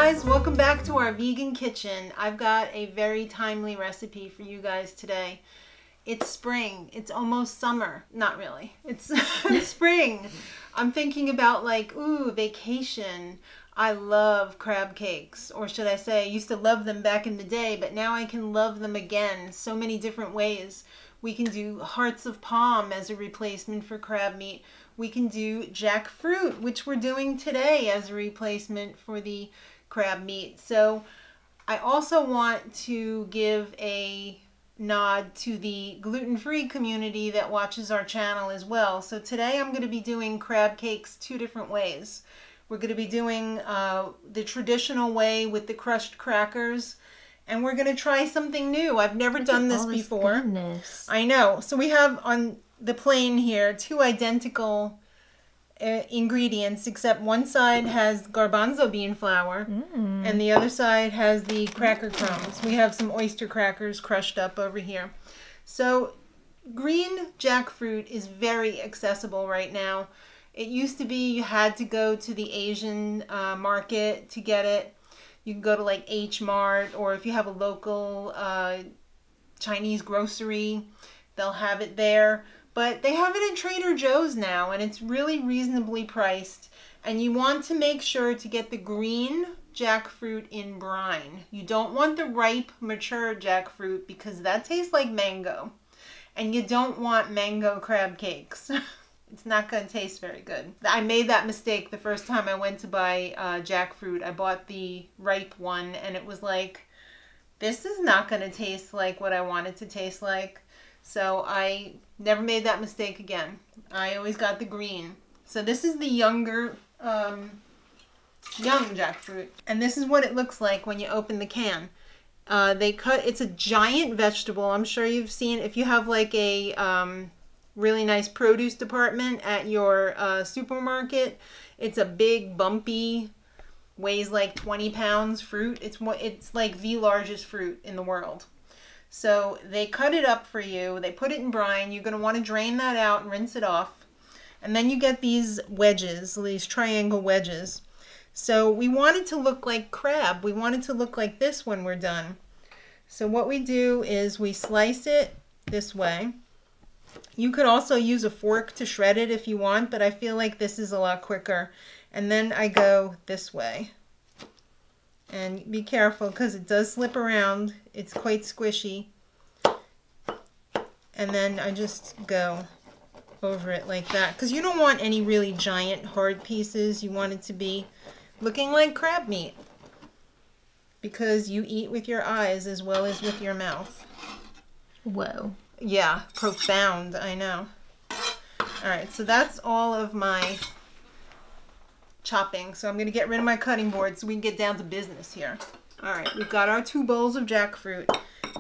guys, welcome back to our vegan kitchen. I've got a very timely recipe for you guys today. It's spring. It's almost summer. Not really. It's spring. I'm thinking about like, ooh, vacation. I love crab cakes, or should I say, I used to love them back in the day, but now I can love them again so many different ways. We can do hearts of palm as a replacement for crab meat. We can do jackfruit, which we're doing today as a replacement for the crab meat. So I also want to give a nod to the gluten-free community that watches our channel as well. So today I'm going to be doing crab cakes two different ways. We're going to be doing the traditional way with the crushed crackers. And we're going to try something new. I've never done this before. Goodness. I know. So we have on the plane here two identical ingredients, except one side has garbanzo bean flour and the other side has the cracker crumbs. We have some oyster crackers crushed up over here. So green jackfruit is very accessible right now. It used to be you had to go to the Asian market to get it. You can go to like H Mart, or if you have a local Chinese grocery, they'll have it there. But they have it at Trader Joe's now, and it's really reasonably priced. And you want to make sure to get the green jackfruit in brine. You don't want the ripe, mature jackfruit because that tastes like mango. And you don't want mango crab cakes. It's not going to taste very good. I made that mistake the first time I went to buy jackfruit. I bought the ripe one, and it was like, this is not going to taste like what I want it to taste like. So I never made that mistake again. I always got the green. So this is the younger, young jackfruit. And this is what it looks like when you open the can. It's a giant vegetable. I'm sure you've seen, if you have like a really nice produce department at your supermarket, it's a big, bumpy, weighs like 20 pounds fruit. It's like the largest fruit in the world. So they cut it up for you. They put it in brine. You're going to want to drain that out and rinse it off. And then you get these wedges, these triangle wedges. So we want it to look like crab. We want it to look like this when we're done. So what we do is we slice it this way. You could also use a fork to shred it if you want, but I feel like this is a lot quicker. And then I go this way. And be careful because it does slip around. It's quite squishy. And then I just go over it like that. Because you don't want any really giant hard pieces. You want it to be looking like crab meat. Because you eat with your eyes as well as with your mouth. Whoa. Yeah, profound, I know. Alright, so that's all of my chopping. So I'm going to get rid of my cutting board so we can get down to business here. Alright, we've got our 2 bowls of jackfruit.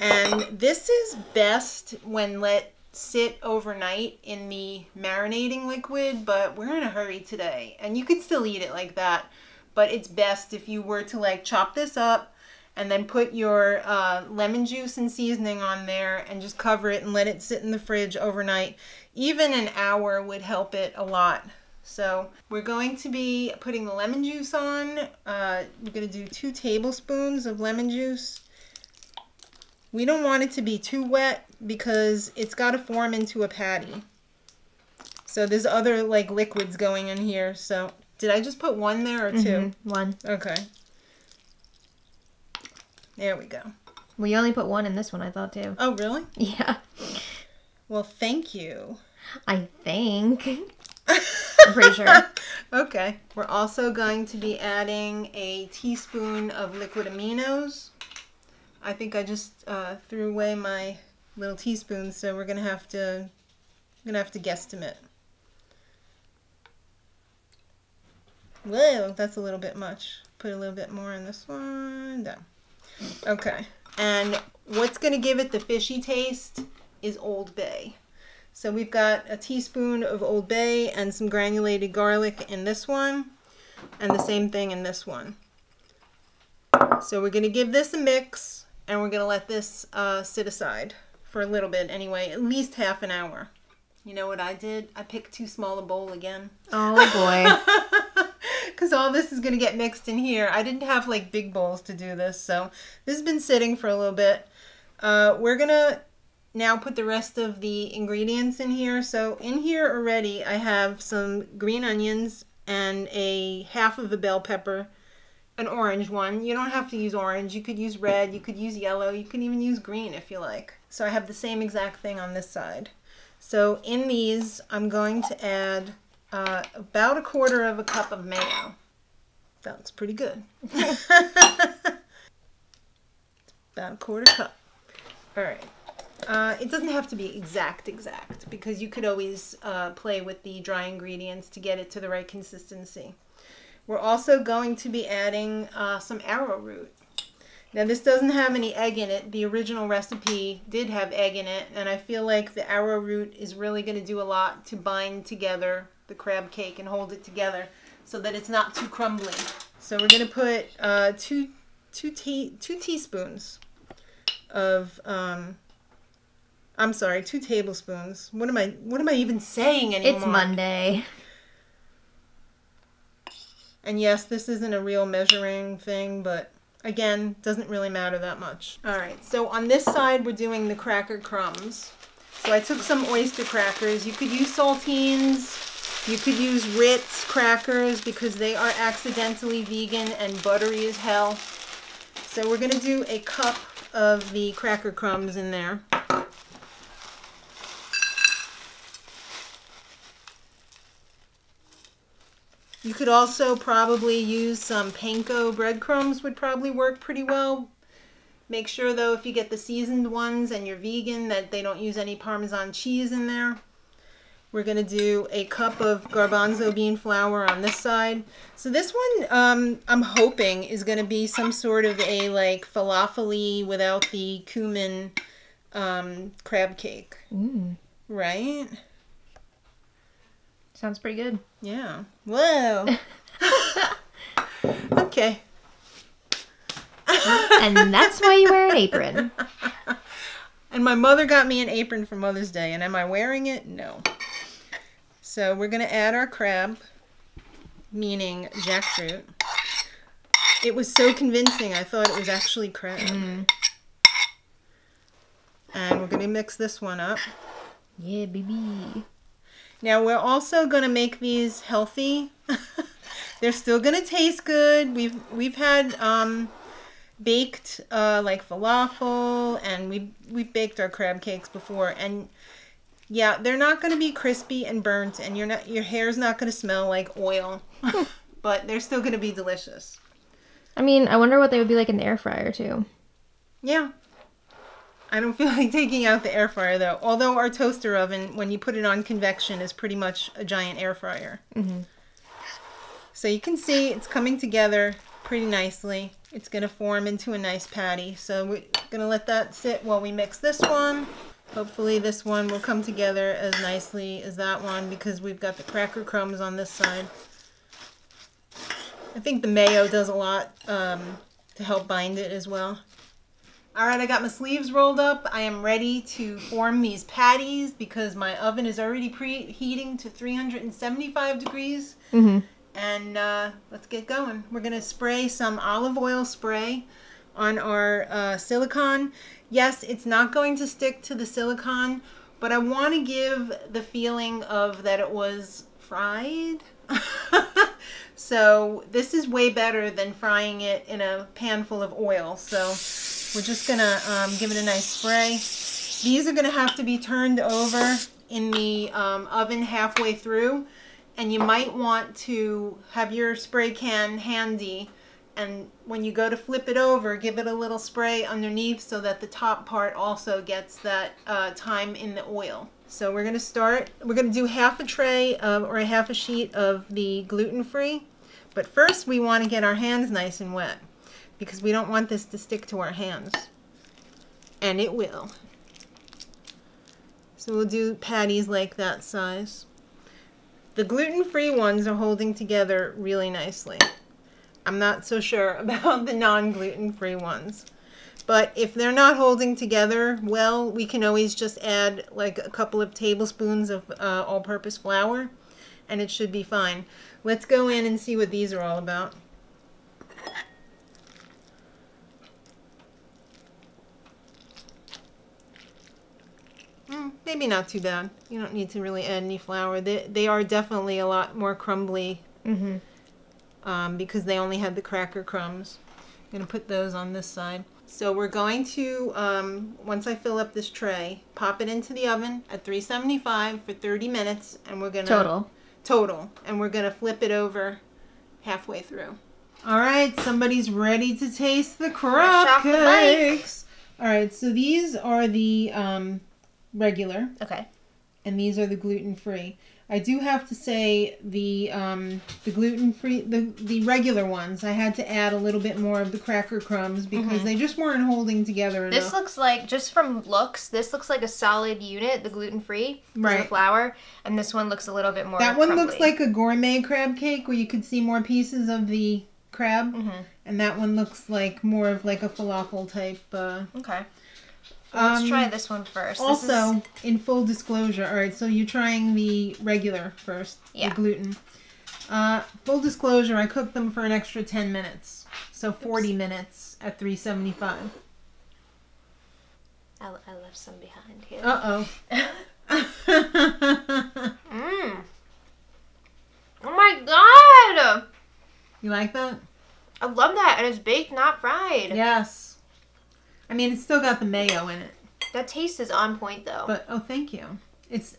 And this is best when let sit overnight in the marinating liquid, but we're in a hurry today. And you could still eat it like that, but it's best if you were to like chop this up and then put your lemon juice and seasoning on there and just cover it and let it sit in the fridge overnight. Even an hour would help it a lot. So we're going to be putting the lemon juice on. We're going to do 2 tablespoons of lemon juice. We don't want it to be too wet because it's got to form into a patty. So there's other like liquids going in here. So did I just put 1 there or 2? 1. Okay. There we go. Well, you only put 1 in this one, I thought, too. Oh, really? Yeah. Well, thank you. I think. I'm pretty sure. Okay. We're also going to be adding a teaspoon of liquid aminos. I think I just threw away my little teaspoon, so we're gonna have to guesstimate. Whoa, that's a little bit much. Put a little bit more in this one. Down. Okay, and what's going to give it the fishy taste is Old Bay. So we've got a teaspoon of Old Bay and some granulated garlic in this one, and the same thing in this one. So we're going to give this a mix, and we're going to let this sit aside for a little bit anyway, at least half an hour. You know what I did? I picked too small a bowl again. Oh boy. because all this is going to get mixed in here. I didn't have like big bowls to do this, so this has been sitting for a little bit. We're going to now put the rest of the ingredients in here. So in here already I have some green onions and a half of a bell pepper, an orange one. You don't have to use orange. You could use red, you could use yellow, you can even use green if you like. So I have the same exact thing on this side. So in these I'm going to add about 1/4 cup of mayo. That looks pretty good. About 1/4 cup. All right. It doesn't have to be exact because you could always play with the dry ingredients to get it to the right consistency. We're also going to be adding some arrowroot. Now this doesn't have any egg in it. The original recipe did have egg in it, and I feel like the arrowroot is really going to do a lot to bind together the crab cake and hold it together so that it's not too crumbly. So we're going to put two teaspoons of 2 tablespoons. What am I even saying anymore? It's Monday. And yes, this isn't a real measuring thing, but again, doesn't really matter that much. All right, so on this side, we're doing the cracker crumbs. So I took some oyster crackers. You could use saltines. You could use Ritz crackers because they are accidentally vegan and buttery as hell. So we're going to do a cup of the cracker crumbs in there. You could also probably use some panko breadcrumbs, would probably work pretty well. Make sure though if you get the seasoned ones and you're vegan that they don't use any Parmesan cheese in there. We're going to do a cup of garbanzo bean flour on this side. So this one I'm hoping is going to be some sort of a like falafel-y without the cumin crab cake. Right? Sounds pretty good. Yeah. Whoa. Okay. And that's why you wear an apron. And my mother got me an apron for Mother's Day. And am I wearing it? No. So we're going to add our crab, meaning jackfruit. It was so convincing, I thought it was actually crab. And we're going to mix this one up. Yeah, baby. Now we're also going to make these healthy. They're still going to taste good. We've had baked like falafel, and we've baked our crab cakes before, and yeah, they're not going to be crispy and burnt, and your hair's not going to smell like oil, but they're still going to be delicious. I mean, I wonder what they would be like in the air fryer too. Yeah. I don't feel like taking out the air fryer though. Although our toaster oven, when you put it on convection, is pretty much a giant air fryer. So you can see it's coming together pretty nicely. It's going to form into a nice patty. So we're going to let that sit while we mix this one. Hopefully this one will come together as nicely as that one because we've got the cracker crumbs on this side. I think the mayo does a lot to help bind it as well. Alright, I got my sleeves rolled up. I am ready to form these patties because my oven is already preheating to 375 degrees. And let's get going. We're going to spray some olive oil spray on our silicone. Yes, it's not going to stick to the silicone, but I want to give the feeling of that it was fried. So this is way better than frying it in a pan full of oil. So we're just going to give it a nice spray. These are going to have to be turned over in the oven halfway through. And you might want to have your spray can handy. And when you go to flip it over, give it a little spray underneath so that the top part also gets that time in the oil. So we're going to start. We're going to do half a tray or a half a sheet of the gluten-free. But first we want to get our hands nice and wet because we don't want this to stick to our hands. And it will. So we'll do patties like that size. The gluten-free ones are holding together really nicely. I'm not so sure about the non-gluten-free ones. But if they're not holding together well, we can always just add like a couple of tablespoons of all-purpose flour and it should be fine. Let's go in and see what these are all about. Maybe not too bad. You don't need to really add any flour. They are definitely a lot more crumbly because they only had the cracker crumbs. I'm going to put those on this side. So we're going to, once I fill up this tray, pop it into the oven at 375 for 30 minutes. And we're going to... Total. And we're going to flip it over halfway through. All right, somebody's ready to taste the crab cakes. All right, so these are the regular. Okay. And these are the gluten-free. I do have to say the gluten-free, the regular ones, I had to add a little bit more of the cracker crumbs because they just weren't holding together enough. This looks like, just from looks, this looks like a solid unit, the gluten-free, right? The flour, and this one looks a little bit more That one crumbly. looks like a gourmet crab cake where you could see more pieces of the crab, and that one looks like more of like a falafel type. Okay. Let's try this one first. Also, in full disclosure, all right, so you're trying the regular first, the gluten. Full disclosure, I cooked them for an extra 10 minutes, so 40 minutes at 375. I left some behind here. Uh-oh. Oh my god! You like that? I love that, and it's baked, not fried. Yes. I mean, it's still got the mayo in it. That taste is on point, though. But, oh, thank you.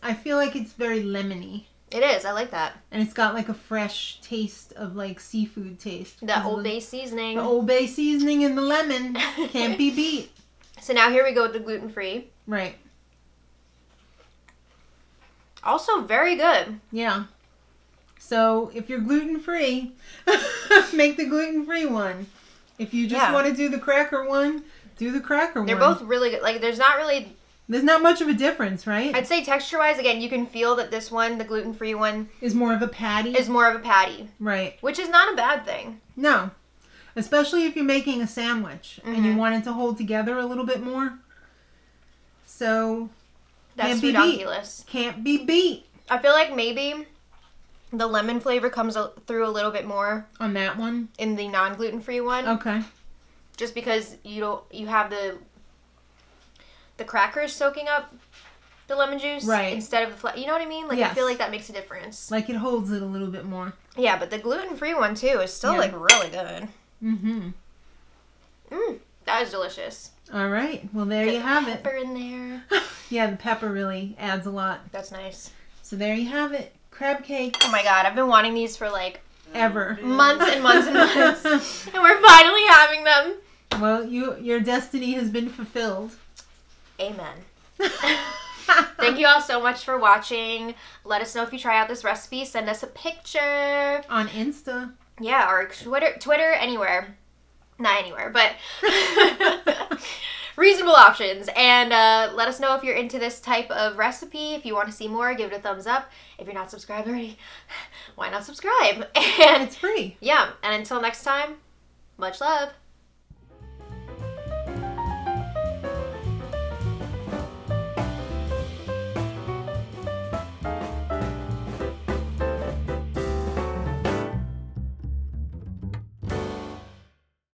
I feel like it's very lemony. It is. I like that. And it's got like a fresh taste of like seafood taste. The Old Bay seasoning. The Old Bay seasoning and the lemon. Can't be beat. So now here we go with the gluten-free. Right. Also very good. Yeah. So if you're gluten-free, make the gluten-free one. If you just want to do the cracker one, do the cracker one. They're both really good. Like, there's not much of a difference, right? I'd say texture-wise, again, you can feel that this one, the gluten-free one, is more of a patty. Right. Which is not a bad thing. No. Especially if you're making a sandwich and you want it to hold together a little bit more. So, that's ridiculous. Can't be beat. I feel like maybe the lemon flavor comes through a little bit more on that one, in the non-gluten-free one. Okay. Just because you have the crackers soaking up the lemon juice, right? Instead of the you know what I mean? Like, I feel like that makes a difference. Like, it holds it a little bit more. Yeah, but the gluten-free one too is still like really good. That is delicious. All right, well there you have it. Pepper in there. Yeah, the pepper really adds a lot. That's nice. So there you have it, crab cake. Oh my god, I've been wanting these for like ever, months and months and months, and we're finally having them. Well, your destiny has been fulfilled. Amen. Thank you all so much for watching. Let us know if you try out this recipe. Send us a picture. On Insta. Yeah, or Twitter, anywhere. Not anywhere, but reasonable options. And let us know if you're into this type of recipe. If you want to see more, give it a thumbs up. If you're not subscribed already, why not subscribe? And it's free. Yeah, and until next time, much love.